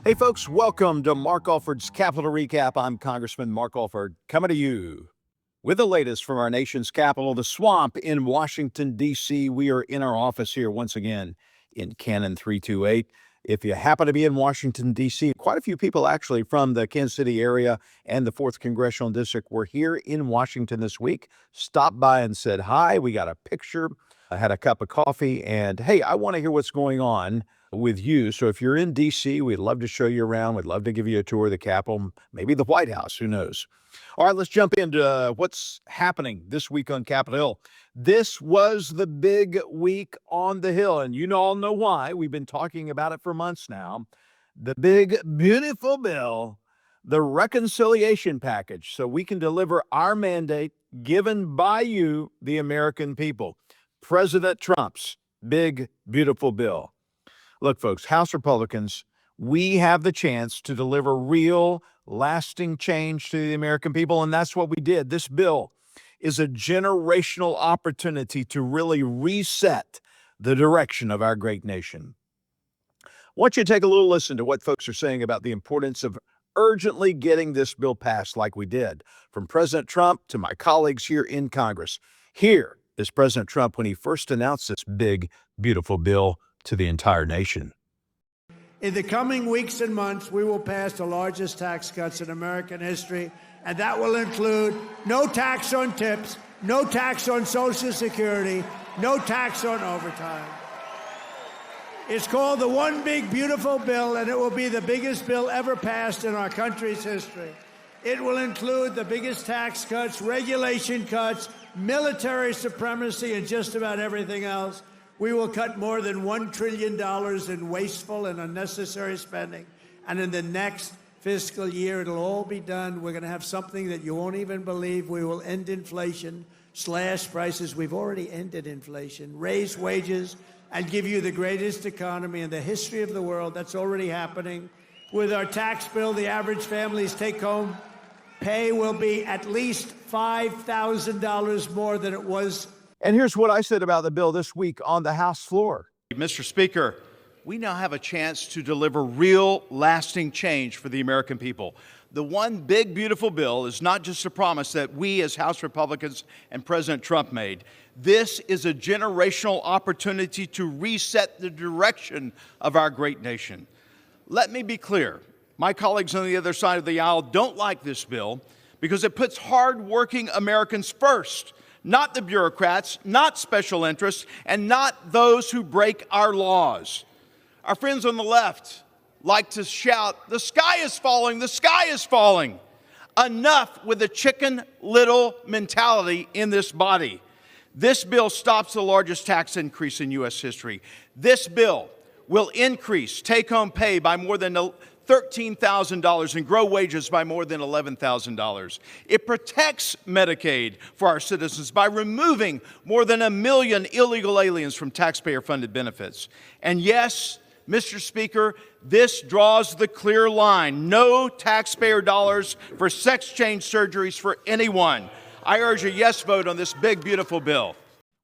Hey folks, welcome to Mark Alford's Capital Recap. I'm Congressman Mark Alford coming to you with the latest from our nation's capital, the swamp in Washington, D.C. We are in our office here once again in Cannon 328. If you happen to be in Washington, D.C., quite a few people actually from the Kansas City area and the 4th Congressional District were here in Washington this week, stopped by and said hi. We got a picture, I had a cup of coffee, and hey, I want to hear what's going on with you. So if you're in D.C., we'd love to show you around. We'd love to give you a tour of the Capitol, maybe the White House, who knows. All right, let's jump into what's happening this week on Capitol Hill. This was the big week on the Hill, and you all know why. We've been talking about it for months now. The big, beautiful bill, the reconciliation package, so we can deliver our mandate given by you, the American people. President Trump's big, beautiful bill. Look, folks, House Republicans, we have the chance to deliver real, lasting change to the American people, and that's what we did. This bill is a generational opportunity to really reset the direction of our great nation. I want you to take a little listen to what folks are saying about the importance of urgently getting this bill passed like we did, from President Trump to my colleagues here in Congress. Here is President Trump when he first announced this big, beautiful bill to the entire nation. In the coming weeks and months, we will pass the largest tax cuts in American history, and that will include no tax on tips, no tax on Social Security, no tax on overtime. It's called the One Big Beautiful Bill, and it will be the biggest bill ever passed in our country's history. It will include the biggest tax cuts, regulation cuts, military supremacy, and just about everything else. We will cut more than $1 trillion in wasteful and unnecessary spending. And in the next fiscal year, it'll all be done. We're going to have something that you won't even believe. We will end inflation, slash prices. We've already ended inflation, raise wages, and give you the greatest economy in the history of the world. That's already happening. With our tax bill, the average family's take-home pay will be at least $5,000 more than it was. And here's what I said about the bill this week on the House floor. Mr. Speaker, we now have a chance to deliver real, lasting change for the American people. The One Big Beautiful Bill is not just a promise that we as House Republicans and President Trump made. This is a generational opportunity to reset the direction of our great nation. Let me be clear. My colleagues on the other side of the aisle don't like this bill because it puts hard-working Americans first. Not the bureaucrats, not special interests, and not those who break our laws. Our friends on the left like to shout, "The sky is falling, the sky is falling." Enough with the Chicken Little mentality in this body. This bill stops the largest tax increase in U.S. history. This bill will increase take-home pay by more than $13,000 and grow wages by more than $11,000. It protects Medicaid for our citizens by removing more than 1 million illegal aliens from taxpayer-funded benefits. And yes, Mr. Speaker, this draws the clear line. No taxpayer dollars for sex change surgeries for anyone. I urge a yes vote on this big, beautiful bill.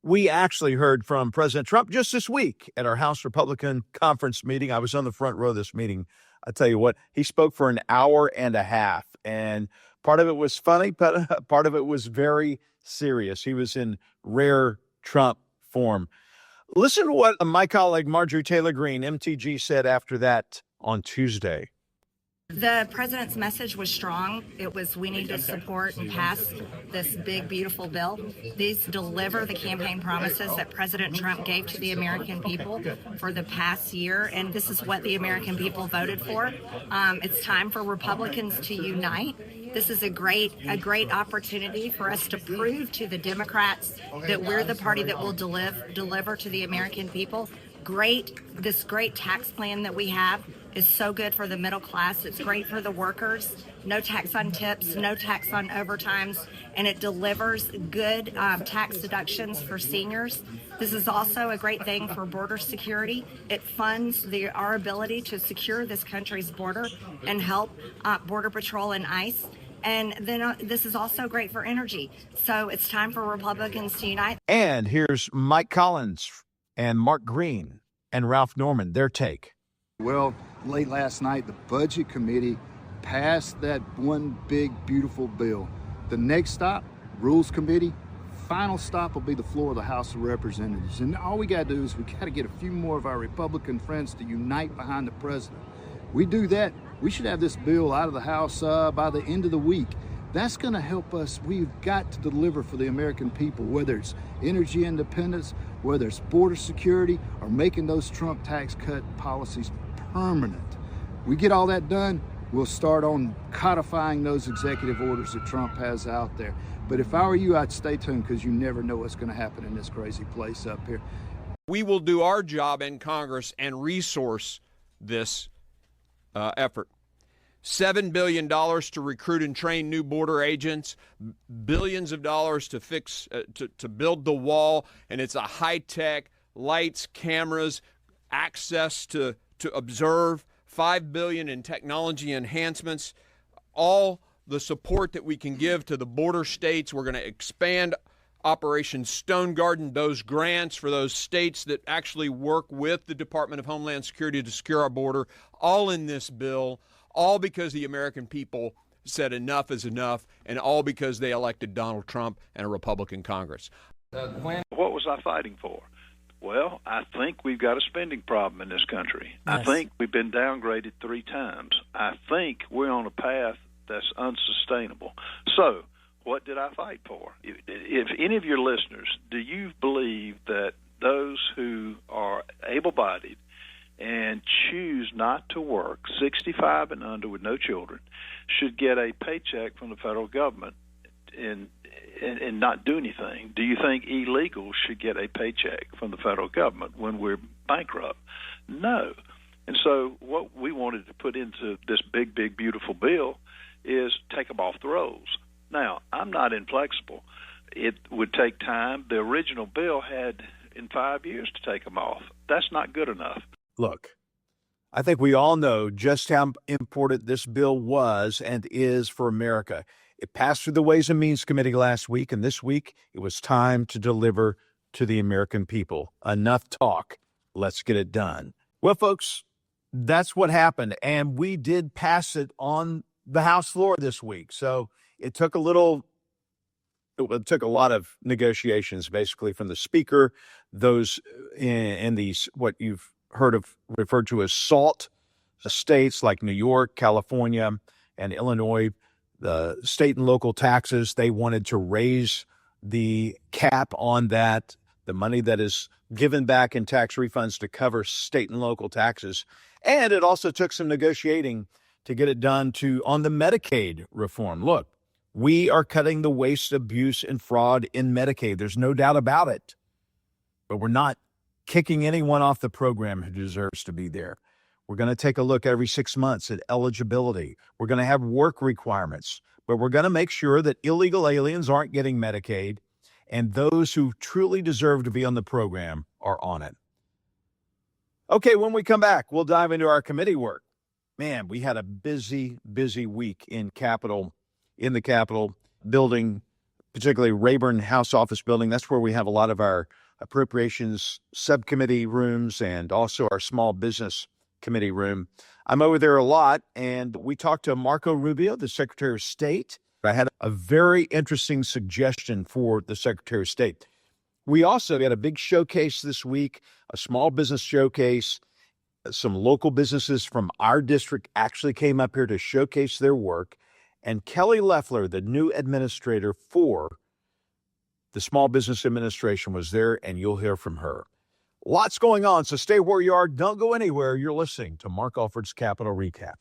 We actually heard from President Trump just this week at our House Republican conference meeting. I was on the front row of this meeting. I tell you what, he spoke for an hour and a half, and part of it was funny, but part of it was very serious. He was in rare Trump form. Listen to what my colleague Marjorie Taylor Greene, MTG, said after that on Tuesday. The president's message was strong. It was, we need to support and pass this big, beautiful bill. These deliver the campaign promises that President Trump gave to the American people for the past year, and this is what the American people voted for. It's time for Republicans to unite. This is a great opportunity for us to prove to the Democrats that we're the party that will deliver to the American people. This great tax plan that we have is so good for the middle class. It's great for the workers. No tax on tips, no tax on overtimes, and it delivers good tax deductions for seniors. This is also a great thing for border security. It funds our ability to secure this country's border and help Border Patrol and ICE. And then this is also great for energy. So it's time for Republicans to unite. And here's Mike Collins and Mark Green and Ralph Norman, their take. Well, late last night, the Budget Committee passed that one big, beautiful bill. The next stop, Rules Committee. Final stop will be the floor of the House of Representatives. And all we got to do is we got to get a few more of our Republican friends to unite behind the president. We do that, we should have this bill out of the House by the end of the week. That's going to help us. We've got to deliver for the American people, whether it's energy independence, whether it's border security, or making those Trump tax cut policies permanent. We get all that done, we'll start on codifying those executive orders that Trump has out there. But if I were you, I'd stay tuned, because you never know what's going to happen in this crazy place up here. We will do our job in Congress and resource this effort. $7 billion to recruit and train new border agents, billions of dollars to fix, to build the wall, and it's a high-tech, lights, cameras, access to observe, $5 billion in technology enhancements, all the support that we can give to the border states. We're going to expand Operation Stone Garden, those grants for those states that actually work with the Department of Homeland Security to secure our border, all in this bill. All because the American people said enough is enough, and all because they elected Donald Trump and a Republican Congress. What was I fighting for? Well, I think we've got a spending problem in this country. Yes. I think we've been downgraded 3 times. I think we're on a path that's unsustainable. So, what did I fight for? If any of your listeners, do you believe that those who are able-bodied and choose not to work, 65 and under with no children, should get a paycheck from the federal government and not do anything? Do you think illegals should get a paycheck from the federal government when we're bankrupt? No. And so what we wanted to put into this big, big, beautiful bill is take them off the rolls. Now, I'm not inflexible. It would take time. The original bill had in 5 years to take them off. That's not good enough. Look, I think we all know just how important this bill was and is for America. It passed through the Ways and Means Committee last week, and this week it was time to deliver to the American people. Enough talk. Let's get it done. Well, folks, that's what happened, and we did pass it on the House floor this week. So it took a lot of negotiations, basically, from the Speaker, those in these, what you've heard of referred to as SALT states like New York, California, and Illinois. The state and local taxes, they wanted to raise the cap on that, the money that is given back in tax refunds to cover state and local taxes. And it also took some negotiating to get it done on the Medicaid reform. Look, we are cutting the waste, abuse, and fraud in Medicaid. There's no doubt about it. But we're not kicking anyone off the program who deserves to be there. We're going to take a look every 6 months at eligibility. We're going to have work requirements, but we're going to make sure that illegal aliens aren't getting Medicaid, and those who truly deserve to be on the program are on it. Okay, when we come back, we'll dive into our committee work. Man, we had a busy week in the Capitol building, particularly Rayburn House Office Building. That's where we have a lot of our appropriations subcommittee rooms and also our small business committee room. I'm over there a lot, and we talked to Marco Rubio, the Secretary of State. I had a very interesting suggestion for the Secretary of State. We also had a big showcase this week, a small business showcase. Some local businesses from our district actually came up here to showcase their work. And Kelly Loeffler, the new administrator for the Small Business Administration, was there, and you'll hear from her. Lots going on, so stay where you are. Don't go anywhere. You're listening to Mark Alford's Capitol Recap.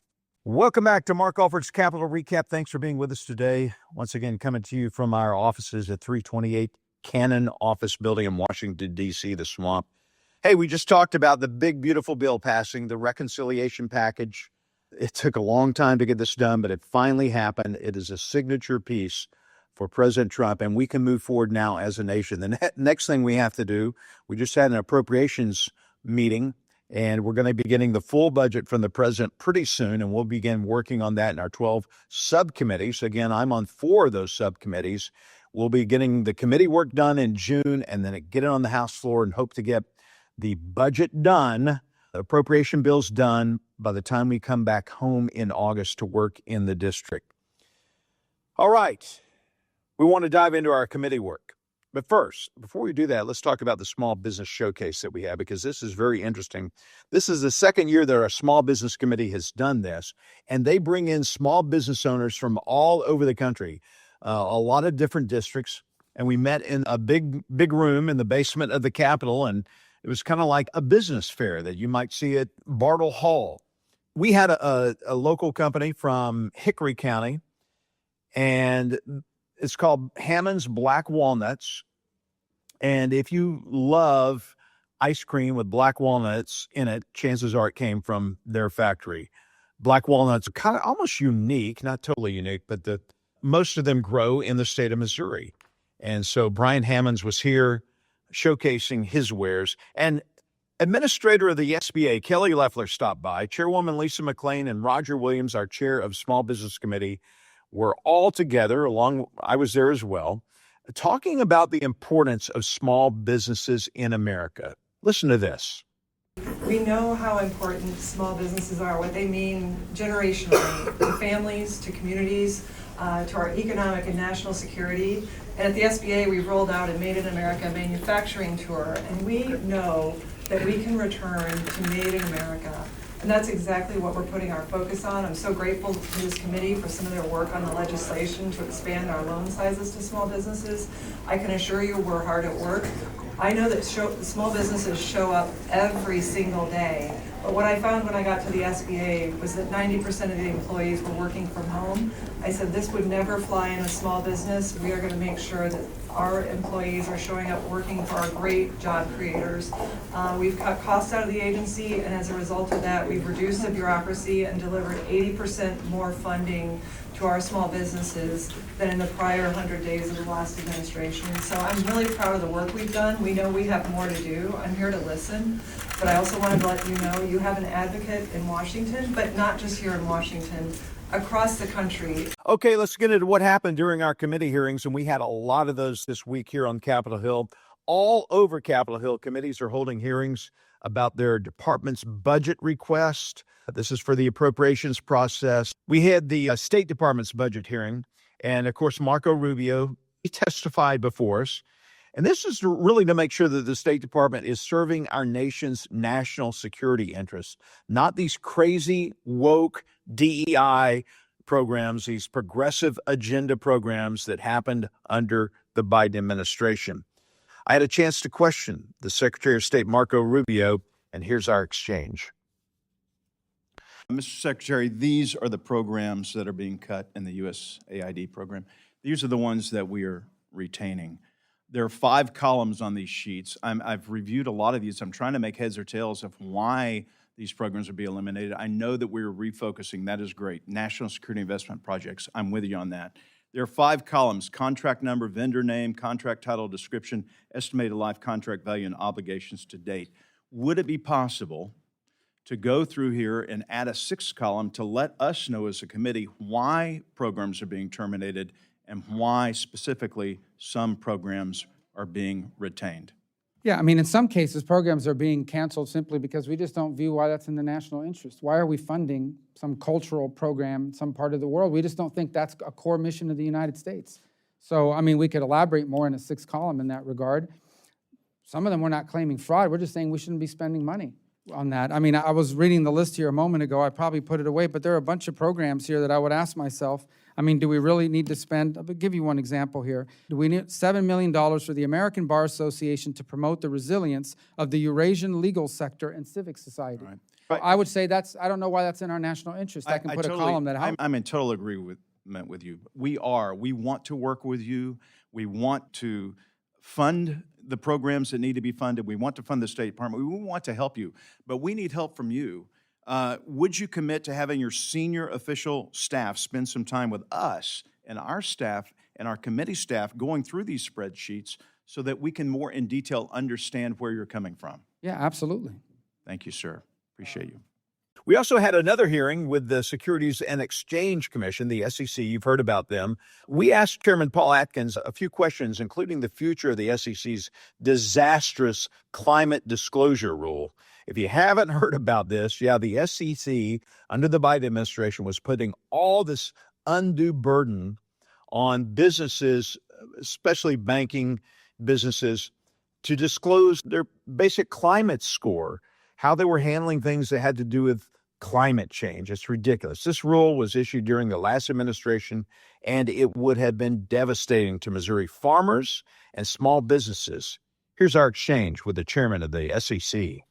Welcome back to Mark Alford's Capitol Recap. Thanks for being with us today. Once again, coming to you from our offices at 328 Cannon Office Building in Washington, D.C., the Swamp. Hey, we just talked about the big, beautiful bill passing, the reconciliation package. It took a long time to get this done, but it finally happened. It is a signature piece for President Trump, and we can move forward now as a nation. The next thing we have to do, we just had an appropriations meeting, and we're going to be getting the full budget from the president pretty soon, and we'll begin working on that in our 12 subcommittees. Again, I'm on 4 of those subcommittees. We'll be getting the committee work done in June, and then get it on the House floor and hope to get the budget done The appropriation bill's done by the time we come back home in August to work in the district. All right. We want to dive into our committee work. But first, before we do that, let's talk about the small business showcase that we have, because this is very interesting. This is the second year that our small business committee has done this, and they bring in small business owners from all over the country, a lot of different districts. And we met in a big room in the basement of the Capitol, and it was kind of like a business fair that you might see at Bartle Hall. We had a local company from Hickory County, and it's called Hammond's Black Walnuts. And if you love ice cream with black walnuts in it, chances are it came from their factory. Black walnuts are kind of almost unique, not totally unique, but most of them grow in the state of Missouri. And so Brian Hammonds was here showcasing his wares. And Administrator of the SBA, Kelly Loeffler, stopped by. Chairwoman Lisa McLean and Roger Williams, our chair of Small Business Committee, were all together, I was there as well, talking about the importance of small businesses in America. Listen to this. We know how important small businesses are, what they mean generationally to families, to communities, to our economic and national security. And at the SBA, we've rolled out a Made in America manufacturing tour, and we know that we can return to Made in America. And that's exactly what we're putting our focus on. I'm so grateful to this committee for some of their work on the legislation to expand our loan sizes to small businesses. I can assure you we're hard at work. I know that small businesses show up every single day, but what I found when I got to the SBA was that 90% of the employees were working from home. I said this would never fly in a small business. We are going to make sure that our employees are showing up working for our great job creators. We've cut costs out of the agency, and as a result of that, we've reduced the bureaucracy and delivered 80% more funding to our small businesses than in the prior 100 days of the last administration. So I'm really proud of the work we've done. We know we have more to do. I'm here to listen, but I also wanted to let you know you have an advocate in Washington, but not just here in Washington, across the country. Okay, let's get into what happened during our committee hearings, and we had a lot of those this week here on Capitol Hill. All over Capitol Hill, committees are holding hearings about their department's budget request. This is for the appropriations process. We had the State Department's budget hearing, and of course, Marco Rubio, he testified before us. And this is really to make sure that the State Department is serving our nation's national security interests, not these crazy, woke DEI programs, these progressive agenda programs that happened under the Biden administration. I had a chance to question the Secretary of State, Marco Rubio, and here's our exchange. Mr. Secretary, these are the programs that are being cut in the USAID program. These are the ones that we are retaining. There are 5 columns on these sheets. I've reviewed a lot of these. I'm trying to make heads or tails of why these programs are being eliminated. I know that we're refocusing. That is great. National Security Investment Projects. I'm with you on that. There are 5 columns: contract number, vendor name, contract title, description, estimated life contract value, and obligations to date. Would it be possible to go through here and add a 6th column to let us know as a committee why programs are being terminated and why specifically some programs are being retained? Yeah, I mean, in some cases, programs are being canceled simply because we just don't view why that's in the national interest. Why are we funding some cultural program in some part of the world? We just don't think that's a core mission of the United States. So, I mean, we could elaborate more in a 6th column in that regard. Some of them we're not claiming fraud. We're just saying we shouldn't be spending money on that. I mean, I was reading the list here a moment ago. I probably put it away, but there are a bunch of programs here that I would ask myself, I mean, do we really need to spend, I'll give you one example here. Do we need $7 million for the American Bar Association to promote the resilience of the Eurasian legal sector and civic society? Right. I would say I don't know why that's in our national interest. I can put a column that helps. I'm in total agreement with you. We want to work with you. We want to fund the programs that need to be funded. We want to fund the State Department. We want to help you, but we need help from you. Would you commit to having your senior official staff spend some time with us and our staff and our committee staff going through these spreadsheets so that we can more in detail understand where you're coming from? Yeah, absolutely. Thank you, sir. Appreciate you. We also had another hearing with the Securities and Exchange Commission, the SEC. You've heard about them. We asked Chairman Paul Atkins a few questions, including the future of the SEC's disastrous climate disclosure rule. If you haven't heard about this, the SEC under the Biden administration was putting all this undue burden on businesses, especially banking businesses, to disclose their basic climate score, how they were handling things that had to do with climate change. It's ridiculous. This rule was issued during the last administration, and it would have been devastating to Missouri farmers and small businesses. Here's our exchange with the chairman of the SEC.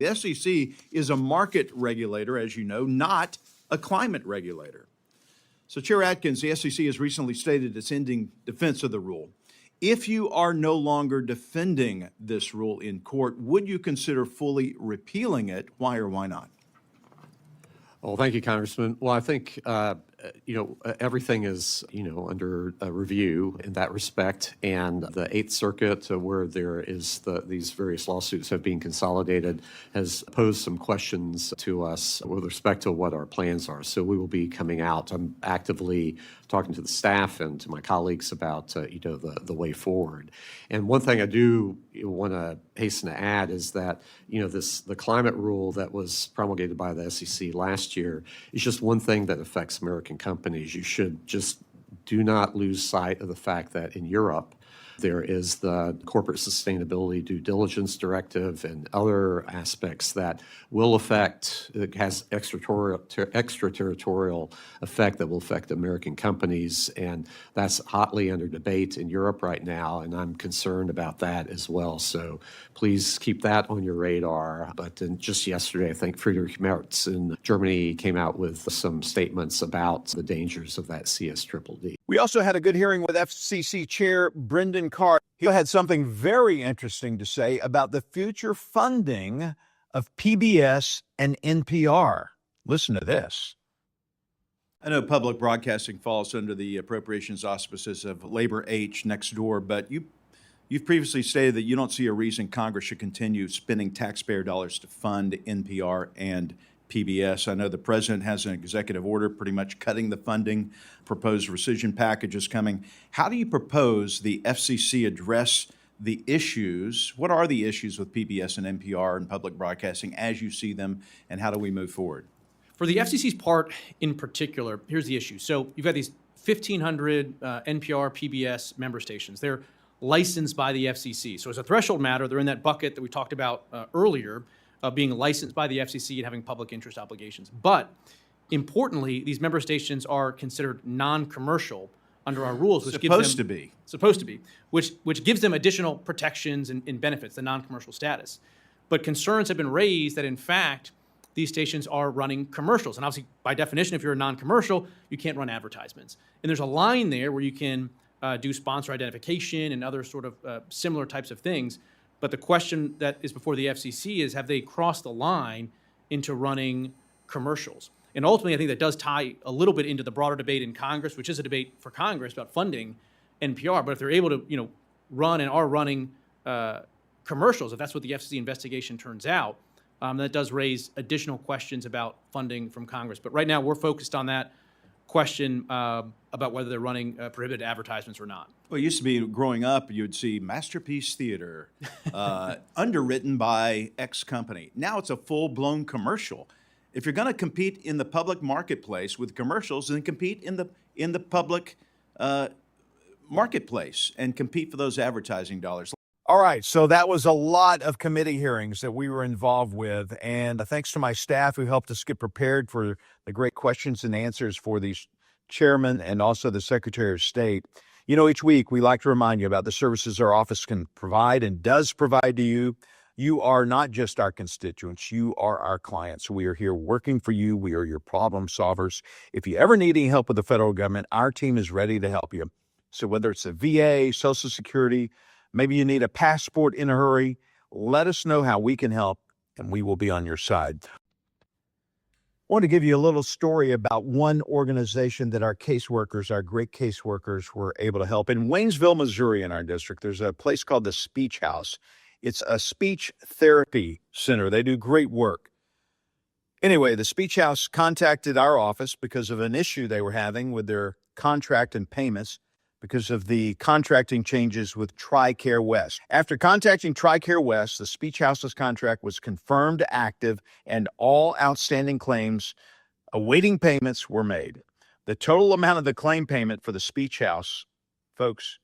The SEC is a market regulator, as you know, not a climate regulator. So, Chair Atkins, the SEC has recently stated it's ending defense of the rule. If you are no longer defending this rule in court, would you consider fully repealing it? Why or why not? Well, thank you, Congressman. Well, I think, everything is, under review in that respect. And the Eighth Circuit, where there is these various lawsuits have been consolidated, has posed some questions to us with respect to what our plans are. So we will be coming out. I'm actively talking to the staff and to my colleagues about, the way forward. And one thing I do want to hasten to add is that, the climate rule that was promulgated by the SEC last year is just one thing that affects American companies. You should just do not lose sight of the fact that in Europe, there is the Corporate Sustainability Due Diligence Directive and other aspects that will affect, it has extraterritorial effect that will affect American companies. And that's hotly under debate in Europe right now. And I'm concerned about that as well. So please keep that on your radar. But just yesterday, I think Friedrich Merz in Germany came out with some statements about the dangers of that CSDDD. We also had a good hearing with FCC Chair Brendan Carr. He had something very interesting to say about the future funding of PBS and NPR. Listen to this. I know public broadcasting falls under the appropriations auspices of Labor H next door, but you've previously stated that you don't see a reason Congress should continue spending taxpayer dollars to fund NPR and PBS. I know the president has an executive order pretty much cutting the funding. Proposed rescission package is coming. How do you propose the FCC address the issues? What are the issues with PBS and NPR and public broadcasting as you see them, and how do we move forward? For the FCC's part in particular, here's the issue. So you've got these 1,500 NPR, PBS member stations. They're licensed by the FCC. So as a threshold matter, they're in that bucket that we talked about earlier, being licensed by the FCC and having public interest obligations. But importantly, these member stations are considered non-commercial under our rules, which supposed to be, which gives them additional protections and benefits, the non-commercial status. But concerns have been raised that in fact these stations are running commercials, and obviously by definition, if you're a non-commercial, you can't run advertisements. And there's a line there where you can do sponsor identification and other sort of similar types of things. But the question that is before the FCC is, have they crossed the line into running commercials? And ultimately, I think that does tie a little bit into the broader debate in Congress, which is a debate for Congress about funding NPR. But if they're able to, run and are running commercials, if that's what the FCC investigation turns out, that does raise additional questions about funding from Congress. But right now, we're focused on that question about whether they're running prohibited advertisements or not. Well, it used to be growing up, you'd see Masterpiece Theater, underwritten by X company. Now it's a full-blown commercial. If you're going to compete in the public marketplace with commercials, then compete in the public marketplace and compete for those advertising dollars. All right, so that was a lot of committee hearings that we were involved with, and thanks to my staff who helped us get prepared for the great questions and answers for these chairmen and also the Secretary of State. Each week we like to remind you about the services our office can provide and does provide to you. You are not just our constituents, you are our clients. We are here working for you. We are your problem solvers. If you ever need any help with the federal government, our team is ready to help you. So whether it's the VA, Social Security, maybe you need a passport in a hurry, let us know how we can help, and we will be on your side. I want to give you a little story about one organization that our caseworkers, our great caseworkers, were able to help. In Waynesville, Missouri, in our district, there's a place called the Speech House. It's a speech therapy center. They do great work. Anyway, the Speech House contacted our office because of an issue they were having with their contract and payments because of the contracting changes with TRICARE West. After contacting TRICARE West, the Speech House's contract was confirmed active and all outstanding claims awaiting payments were made. The total amount of the claim payment for the Speech House, folks,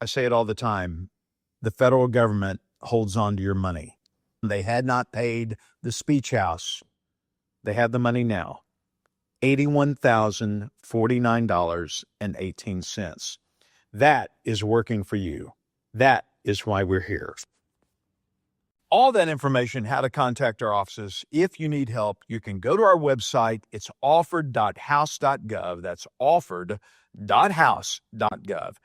I say it all the time, the federal government holds on to your money. They had not paid the Speech House. They have the money now. $81,049.18. That is working for you. That is why we're here. All that information, how to contact our offices. If you need help, you can go to our website. It's alford.house.gov. That's alford.house.gov.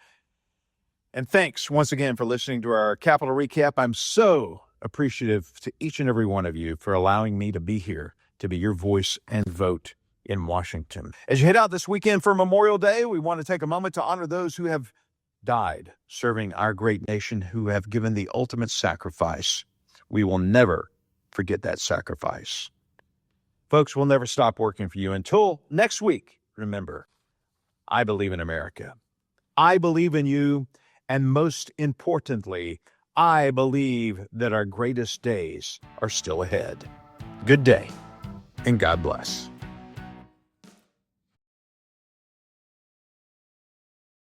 And thanks once again for listening to our Capitol Recap. I'm so appreciative to each and every one of you for allowing me to be here, to be your voice and vote in Washington. As you head out this weekend for Memorial Day, we want to take a moment to honor those who have died serving our great nation, who have given the ultimate sacrifice. We will never forget that sacrifice. Folks, we'll never stop working for you. Until next week, remember, I believe in America. I believe in you. And most importantly, I believe that our greatest days are still ahead. Good day, and God bless.